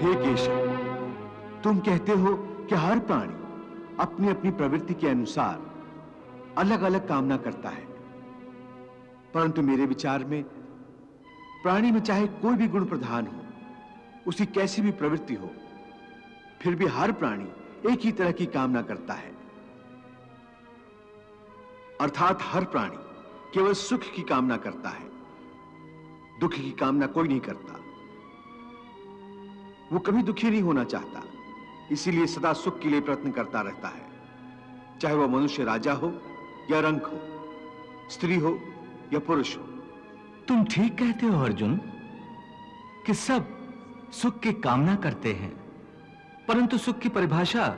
हे केशव, तुम कहते हो कि हर प्राणी अपनी अपनी प्रवृत्ति के अनुसार अलग अलग कामना करता है, परंतु मेरे विचार में प्राणी में चाहे कोई भी गुण प्रधान हो, उसकी कैसी भी प्रवृत्ति हो, फिर भी हर प्राणी एक ही तरह की कामना करता है। अर्थात हर प्राणी केवल सुख की कामना करता है, दुख की कामना कोई नहीं करता। वो कभी दुखी नहीं होना चाहता, इसीलिए सदा सुख के लिए प्रयत्न करता रहता है, चाहे वह मनुष्य राजा हो या रंक हो, स्त्री हो या पुरुष हो। तुम ठीक कहते हो अर्जुन कि सब सुख की कामना करते हैं, परंतु सुख की परिभाषा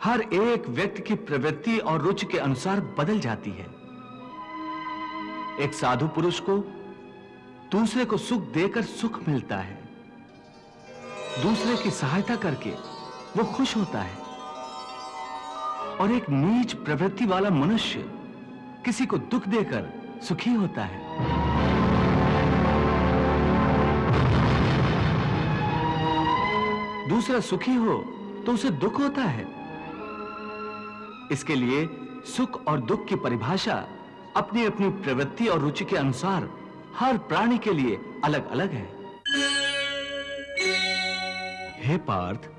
हर एक व्यक्ति की प्रवृत्ति और रुचि के अनुसार बदल जाती है। एक साधु पुरुष को दूसरे को सुख देकर सुख मिलता है, दूसरे की सहायता करके वो खुश होता है, और एक नीच प्रवृत्ति वाला मनुष्य किसी को दुख देकर सुखी होता है। दूसरा सुखी हो तो उसे दुख होता है। इसके लिए सुख और दुख की परिभाषा अपनी अपनी प्रवृत्ति और रुचि के अनुसार हर प्राणी के लिए अलग अलग है। हे पार्थ,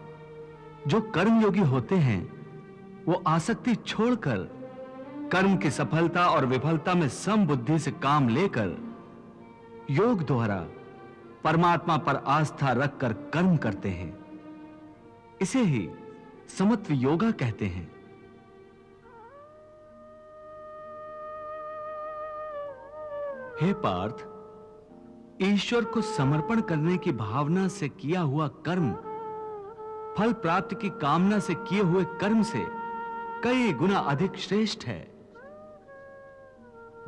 जो कर्मयोगी होते हैं वो आसक्ति छोड़कर कर्म की सफलता और विफलता में समबुद्धि से काम लेकर योग द्वारा परमात्मा पर आस्था रखकर कर्म करते हैं। इसे ही समत्व योगा कहते हैं। हे पार्थ, ईश्वर को समर्पण करने की भावना से किया हुआ कर्म फल प्राप्ति की कामना से किए हुए कर्म से कई गुना अधिक श्रेष्ठ है।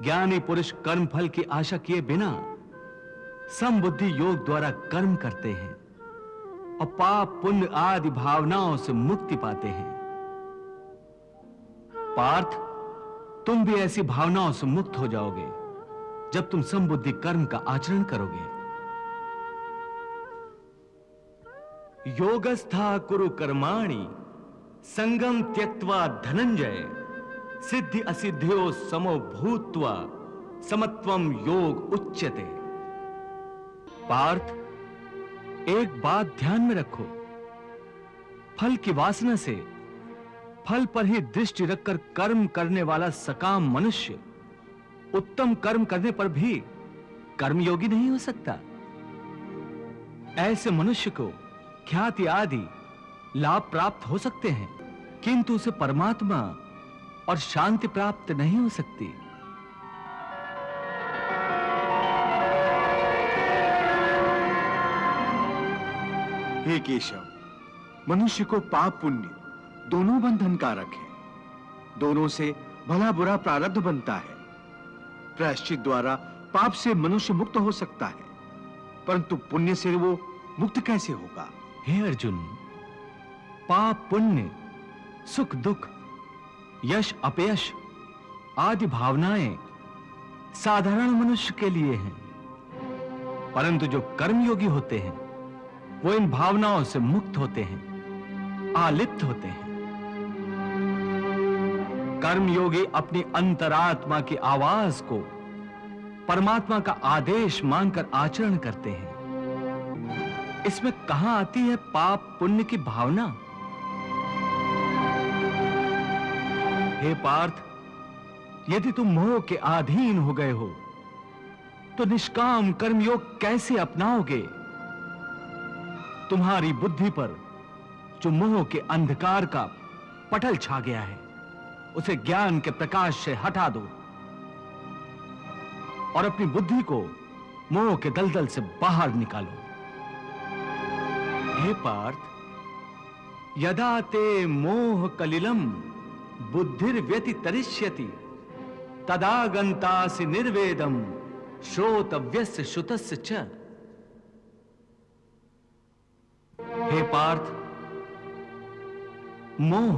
ज्ञानी पुरुष कर्म फल की आशा किए बिना समबुद्धि योग द्वारा कर्म करते हैं और पाप पुण्य आदि भावनाओं से मुक्ति पाते हैं। पार्थ, तुम भी ऐसी भावनाओं से मुक्त हो जाओगे जब तुम समबुद्धि कर्म का आचरण करोगे। योगस्था कुरु कर्माणि संगम त्यक्त्वा धनंजय सिद्धि असिद्ध्यो समो भूत्वा समत्वम योग उच्यते। पार्थ, एक बात ध्यान में रखो, फल की वासना से फल पर ही दृष्टि रखकर कर्म करने वाला सकाम मनुष्य उत्तम कर्म करने पर भी कर्मयोगी नहीं हो सकता। ऐसे मनुष्य को ख्याति आदि लाभ प्राप्त हो सकते हैं, किंतु उसे परमात्मा और शांति प्राप्त नहीं हो सकती। हे केशव, मनुष्य को पाप पुण्य दोनों बंधन कारक है, दोनों से भला बुरा प्रारब्ध बनता है। प्रायश्चित द्वारा पाप से मनुष्य मुक्त हो सकता है, परंतु पुण्य से वो मुक्त कैसे होगा? हे अर्जुन, पाप पुण्य, सुख दुख, यश अपयश आदि भावनाएं साधारण मनुष्य के लिए हैं, परंतु जो कर्मयोगी होते हैं वो इन भावनाओं से मुक्त होते हैं, आलिप्त होते हैं। कर्मयोगी अपनी अंतरात्मा की आवाज को परमात्मा का आदेश मानकर आचरण करते हैं। इसमें कहां आती है पाप पुण्य की भावना? हे पार्थ, यदि तुम मोह के अधीन हो गए हो तो निष्काम कर्मयोग कैसे अपनाओगे? तुम्हारी बुद्धि पर जो मोह के अंधकार का पटल छा गया है उसे ज्ञान के प्रकाश से हटा दो और अपनी बुद्धि को मोह के दलदल से बाहर निकालो। हे पार्थ, यदा ते मोह कलिलम बुद्धिर्व्यतितरिष्यति तदा गन्तासि निर्वेदम श्रोतव्यस्य श्रुतस्य च। हे पार्थ, मोह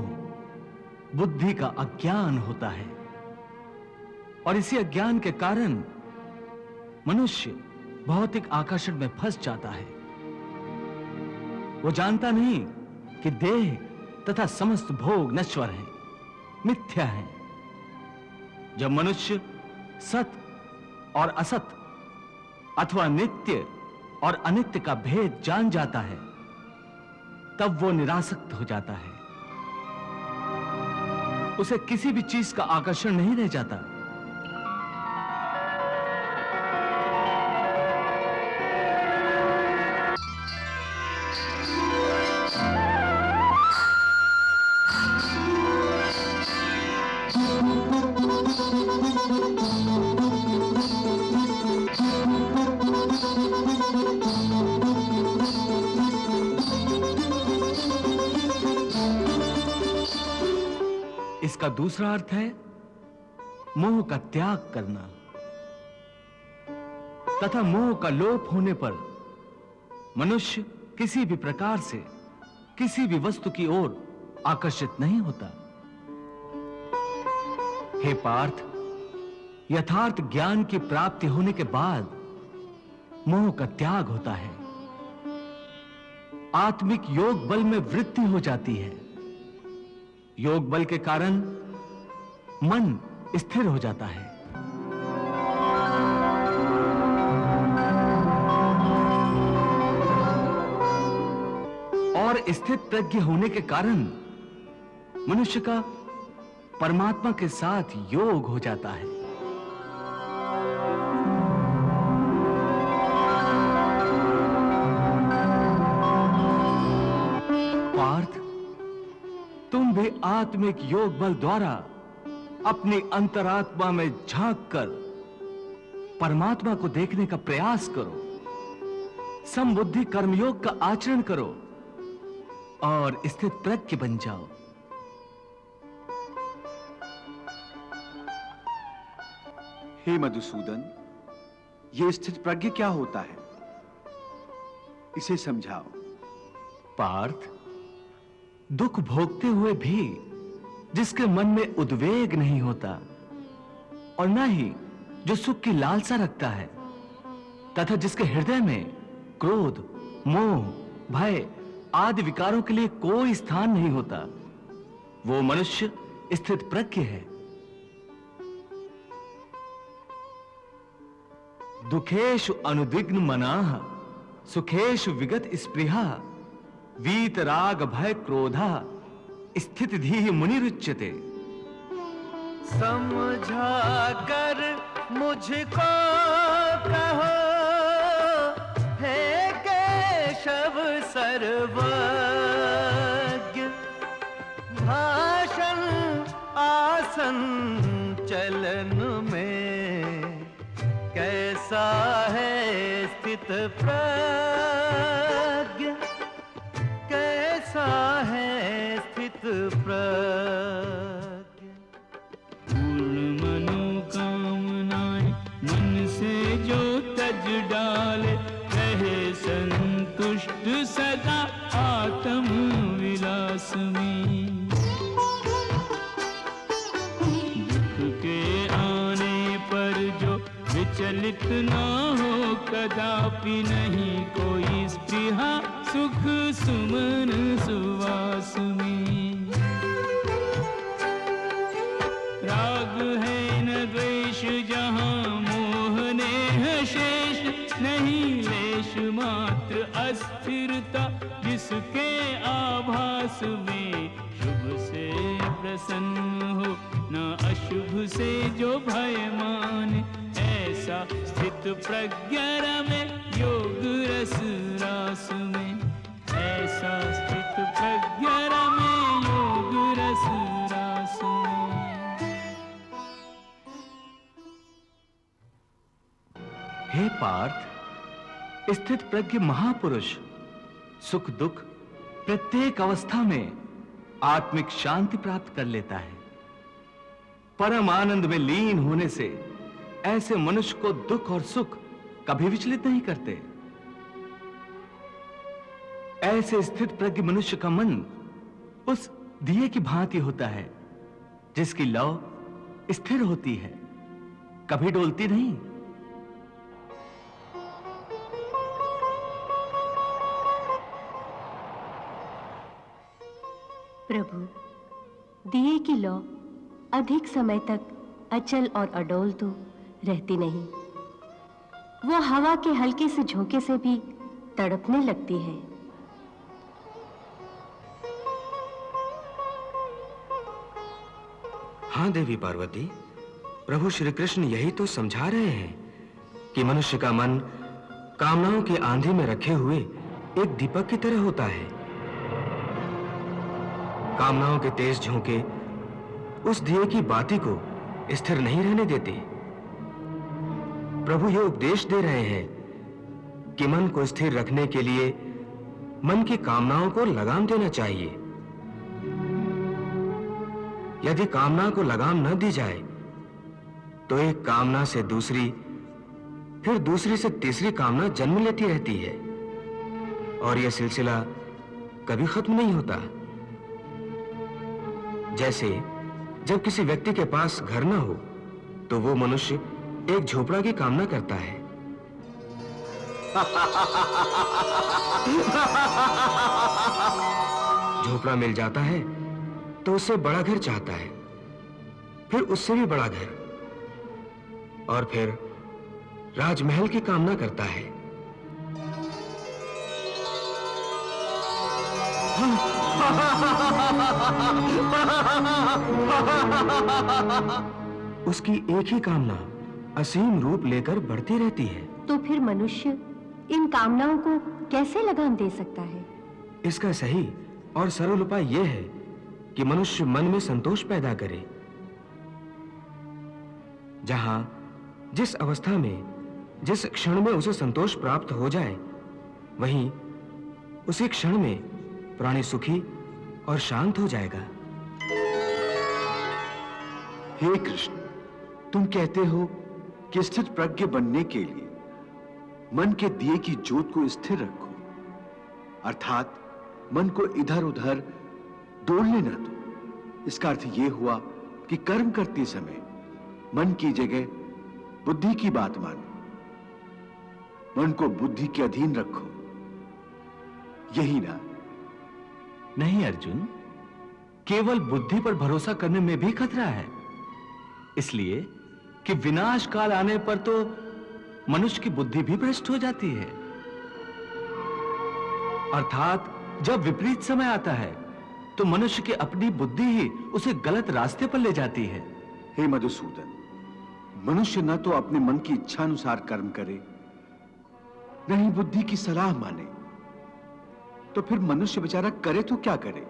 बुद्धि का अज्ञान होता है और इसी अज्ञान के कारण मनुष्य भौतिक आकर्षण में फंस जाता है। वो जानता नहीं कि देह तथा समस्त भोग नश्वर हैं, मिथ्या हैं। जब मनुष्य सत और असत अथवा नित्य और अनित्य का भेद जान जाता है, तब वो निरासक्त हो जाता है। उसे किसी भी चीज का आकर्षण नहीं रह जाता। इसका दूसरा अर्थ है मोह का त्याग करना, तथा मोह का लोप होने पर मनुष्य किसी भी प्रकार से किसी भी वस्तु की ओर आकर्षित नहीं होता। हे पार्थ, यथार्थ ज्ञान की प्राप्ति होने के बाद मोह का त्याग होता है। आत्मिक योग बल में वृद्धि हो जाती है। योग बल के कारण मन स्थिर हो जाता है। और स्थित प्रज्ञ होने के कारण मनुष्य का परमात्मा के साथ योग हो जाता है। पार्थ, तुम भी आत्मिक योग बल द्वारा अपनी अंतरात्मा में झांक कर परमात्मा को देखने का प्रयास करो। समबुद्धि कर्मयोग का आचरण करो और स्थित प्रज्ञ बन जाओ। हे मधुसूदन, ये स्थित प्रज्ञ क्या होता है, इसे समझाओ। पार्थ, दुख भोगते हुए भी जिसके मन में उद्वेग नहीं होता और न ही जो सुख की लालसा रखता है, तथा जिसके हृदय में क्रोध, मोह, भय आदि विकारों के लिए कोई स्थान नहीं होता, वो मनुष्य स्थित प्रज्ञ है। दुखेषु अनुद्विग्न मनाः सुखेषु विगत स्पृहा वीतराग भय क्रोधा स्थित धीः मुनिरुच्यते। समझा कर मुझको कहो हे केशव सर्वज्ञ, भाषण आसन चलन में कैसा है स्थित प्रज्ञ, कैसा है स्थित प्रज्ञ। पूर्ण मनोकामनाएं मन से जो तज डाले, रहे संतुष्ट सदा आत्म विलास में। दुख के आने पर जो विचलित ना हो, कदापि नहीं कोई स्पृहा सुख सुमन सुवास में। राग है न द्वेष जहाँ मोह नेह शेष, नहीं लेश मात्र अस्थिरता जिसके आभास में। शुभ से प्रसन्न हो न अशुभ से जो भय माने, ऐसा स्थित प्रज्ञ रमे योग रस रास में। ऐसा स्थित प्रज्ञ रमे योग रस रास में। हे पार्थ, स्थित प्रज्ञ महापुरुष सुख दुख प्रत्येक अवस्था में आत्मिक शांति प्राप्त कर लेता है। परम आनंद में लीन होने से ऐसे मनुष्य को दुख और सुख कभी विचलित नहीं करते। ऐसे स्थित प्रज्ञ मनुष्य का मन उस दिए की भांति होता है जिसकी लौ स्थिर होती है, कभी डोलती नहीं। प्रभु, दिए की लौ अधिक समय तक अचल और अडोल तो रहती नहीं। वो हवा के हल्के से झोंके से भी तड़पने लगती है। हाँ देवी पार्वती, प्रभु श्री कृष्ण यही तो समझा रहे हैं कि मनुष्य का मन कामनाओं की आंधी में रखे हुए एक दीपक की तरह होता है। कामनाओं के तेज झोंके उस दिए की बाती को स्थिर नहीं रहने देते। प्रभु ये उपदेश दे रहे हैं कि मन को स्थिर रखने के लिए मन की कामनाओं को लगाम देना चाहिए। यदि कामना को लगाम न दी जाए तो एक कामना से दूसरी, फिर दूसरी से तीसरी कामना जन्म लेती रहती है और यह सिलसिला कभी खत्म नहीं होता। जैसे जब किसी व्यक्ति के पास घर न हो तो वो मनुष्य एक झोपड़ा की कामना करता है। झोपड़ा मिल जाता है तो उससे बड़ा घर चाहता है, फिर उससे भी बड़ा घर, और फिर राजमहल की कामना करता है। उसकी एक ही कामना असीम रूप लेकर बढ़ती रहती है। तो फिर मनुष्य इन कामनाओं को कैसे लगाम दे सकता है? इसका सही और सरल उपाय यह है कि मनुष्य मन में संतोष पैदा करे। जहां जिस अवस्था में, जिस क्षण में उसे संतोष प्राप्त हो जाए, वहीं उसी क्षण में प्राणी सुखी और शांत हो जाएगा। हे कृष्ण, तुम कहते हो कि स्थिर प्रज्ञ बनने के लिए मन के दिए की ज्योत को स्थिर रखो, अर्थात मन को इधर उधर डोलने न दो। इसका अर्थ यह हुआ कि कर्म करते समय मन की जगह बुद्धि की बात मानो, मन को बुद्धि के अधीन रखो, यही ना? नहीं अर्जुन, केवल बुद्धि पर भरोसा करने में भी खतरा है, इसलिए कि विनाश काल आने पर तो मनुष्य की बुद्धि भी भ्रष्ट हो जाती है। अर्थात जब विपरीत समय आता है तो मनुष्य की अपनी बुद्धि ही उसे गलत रास्ते पर ले जाती है। हे मधुसूदन, मनुष्य न तो अपने मन की इच्छा अनुसार कर्म करे, न ही बुद्धि की सलाह माने, तो फिर मनुष्य बेचारा करे तो क्या करे?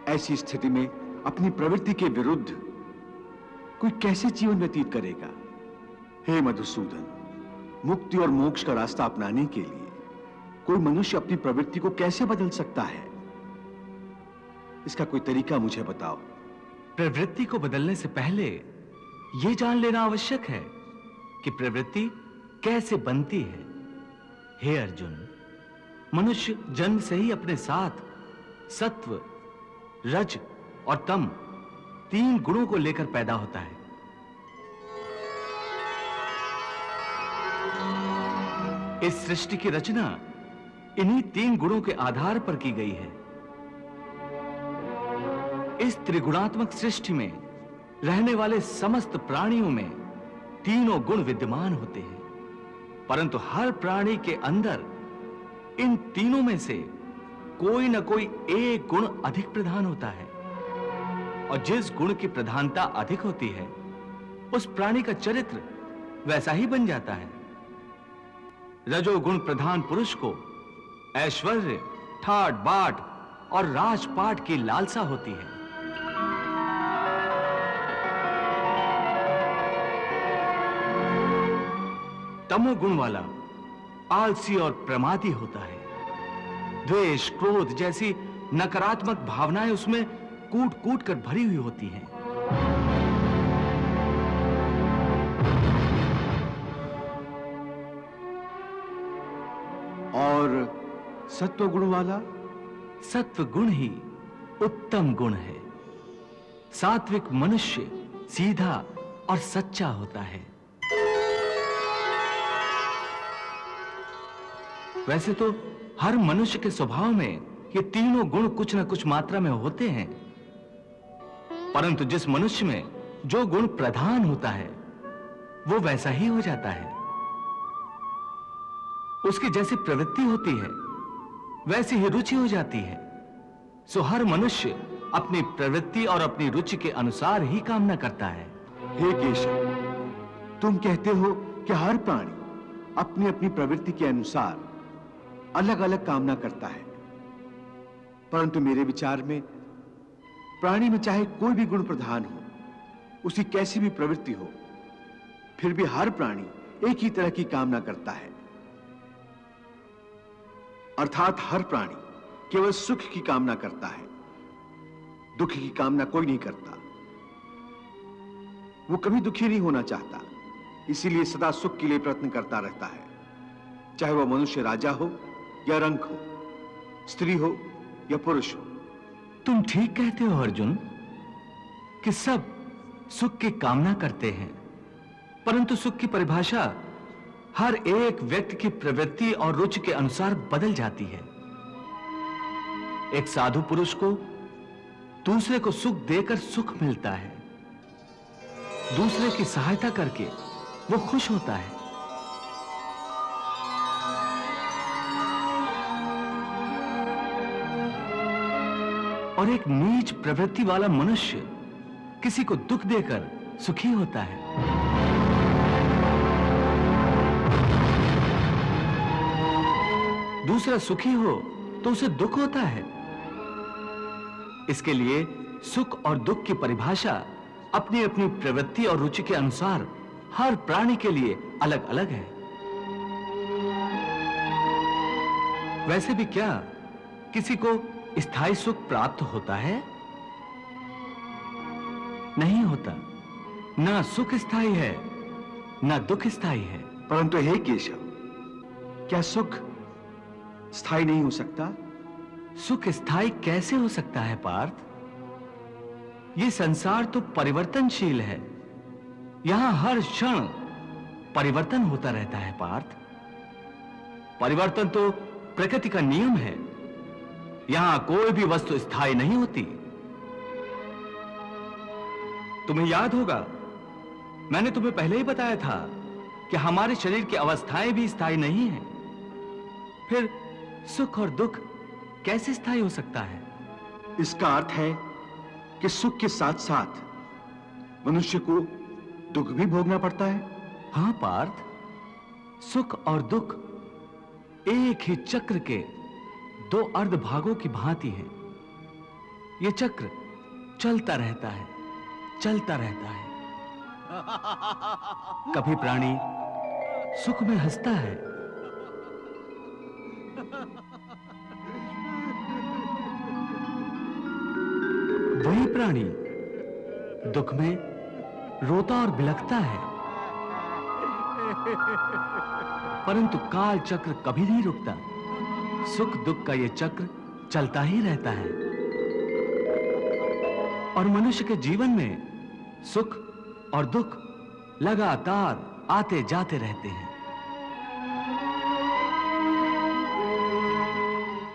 ऐसी स्थिति में अपनी प्रवृत्ति के विरुद्ध कोई कैसे जीवन व्यतीत करेगा? हे मधुसूदन, मुक्ति और मोक्ष का रास्ता अपनाने के लिए कोई मनुष्य अपनी प्रवृत्ति को कैसे बदल सकता है? इसका कोई तरीका मुझे बताओ। प्रवृत्ति को बदलने से पहले यह जान लेना आवश्यक है कि प्रवृत्ति कैसे बनती है। हे अर्जुन, मनुष्य जन्म से ही अपने साथ सत्व, रज और तम तीन गुणों को लेकर पैदा होता है। इस सृष्टि की रचना इन्हीं तीन गुणों के आधार पर की गई है। इस त्रिगुणात्मक सृष्टि में रहने वाले समस्त प्राणियों में तीनों गुण विद्यमान होते हैं, परंतु हर प्राणी के अंदर इन तीनों में से कोई न कोई एक गुण अधिक प्रधान होता है, और जिस गुण की प्रधानता अधिक होती है उस प्राणी का चरित्र वैसा ही बन जाता है। रजोगुण प्रधान पुरुष को ऐश्वर्य, ठाट बाट और राजपाट की लालसा होती है। तमोगुण वाला आलसी और प्रमादी होता है। द्वेष, क्रोध जैसी नकारात्मक भावनाएं उसमें कूट कूट कर भरी हुई होती हैं। और सत्व गुण वाला? सत्व गुण ही उत्तम गुण है। सात्विक मनुष्य सीधा और सच्चा होता है। वैसे तो हर मनुष्य के स्वभाव में ये तीनों गुण कुछ न कुछ मात्रा में होते हैं, परंतु जिस मनुष्य में जो गुण प्रधान होता है वो वैसा ही हो जाता है। उसकी जैसी प्रवृत्ति होती है वैसी ही रुचि हो जाती है। सो हर मनुष्य अपनी प्रवृत्ति और अपनी रुचि के अनुसार ही कामना करता है। हे केशव, तुम कहते हो कि हर प्राणी अपनी अपनी प्रवृत्ति के अनुसार अलग अलग कामना करता है, परंतु मेरे विचार में प्राणी में चाहे कोई भी गुण प्रधान हो, उसकी कैसी भी प्रवृत्ति हो, फिर भी हर प्राणी एक ही तरह की कामना करता है। अर्थात हर प्राणी केवल सुख की कामना करता है, दुख की कामना कोई नहीं करता। वो कभी दुखी नहीं होना चाहता, इसीलिए सदा सुख के लिए प्रयत्न करता रहता है, चाहे वह मनुष्य राजा हो या रंक हो, स्त्री हो या पुरुष हो। तुम ठीक कहते हो अर्जुन कि सब सुख की कामना करते हैं, परंतु सुख की परिभाषा हर एक व्यक्ति की प्रवृत्ति और रुचि के अनुसार बदल जाती है। एक साधु पुरुष को दूसरे को सुख देकर सुख मिलता है, दूसरे की सहायता करके वो खुश होता है। और एक नीच प्रवृत्ति वाला मनुष्य किसी को दुख देकर सुखी होता है। दूसरा सुखी हो तो उसे दुख होता है। इसके लिए सुख और दुख की परिभाषा अपनी अपनी प्रवृत्ति और रुचि के अनुसार हर प्राणी के लिए अलग अलग है। वैसे भी क्या किसी को स्थायी सुख प्राप्त होता है? नहीं होता। ना सुख स्थायी है, ना दुख स्थायी है। परंतु हे केशव, क्या सुख स्थायी नहीं हो सकता? सुख स्थायी कैसे हो सकता है पार्थ? ये संसार तो परिवर्तनशील है, यहां हर क्षण परिवर्तन होता रहता है पार्थ। परिवर्तन तो प्रकृति का नियम है, यहां कोई भी वस्तु स्थायी नहीं होती। तुम्हें याद होगा, मैंने तुम्हें पहले ही बताया था कि हमारे शरीर की अवस्थाएं भी स्थायी नहीं है। फिर सुख और दुख कैसे स्थायी हो सकता है? इसका अर्थ है कि सुख के साथ साथ मनुष्य को दुख भी भोगना पड़ता है। हां पार्थ, सुख और दुख एक ही चक्र के दो अर्ध भागों की भांति है। यह चक्र चलता रहता है, चलता रहता है। कभी प्राणी सुख में हंसता है, वही प्राणी दुख में रोता और बिलखता है। परंतु काल चक्र कभी नहीं रुकता। सुख दुख का यह चक्र चलता ही रहता है। और मनुष्य के जीवन में सुख और दुख लगातार आते जाते रहते हैं।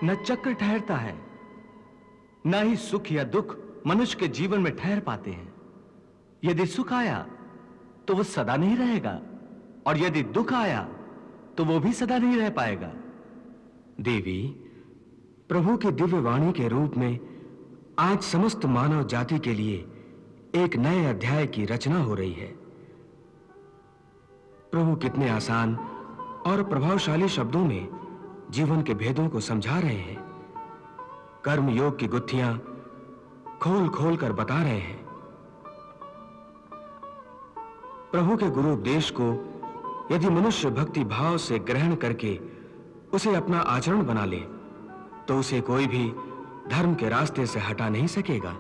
न चक्र ठहरता है, न ही सुख या दुख मनुष्य के जीवन में ठहर पाते हैं। यदि सुख आया तो वो सदा नहीं रहेगा, और यदि दुख आया तो वो भी सदा नहीं रह पाएगा। देवी, प्रभु की दिव्य वाणी के रूप में आज समस्त मानव जाति के लिए एक नए अध्याय की रचना हो रही है। प्रभु कितने आसान और प्रभावशाली शब्दों में जीवन के भेदों को समझा रहे हैं। कर्म योग की गुत्थियां खोल खोल कर बता रहे हैं। प्रभु के गुरु उपदेश को यदि मनुष्य भक्ति भाव से ग्रहण करके उसे अपना आचरण बना ले, तो उसे कोई भी धर्म के रास्ते से हटा नहीं सकेगा।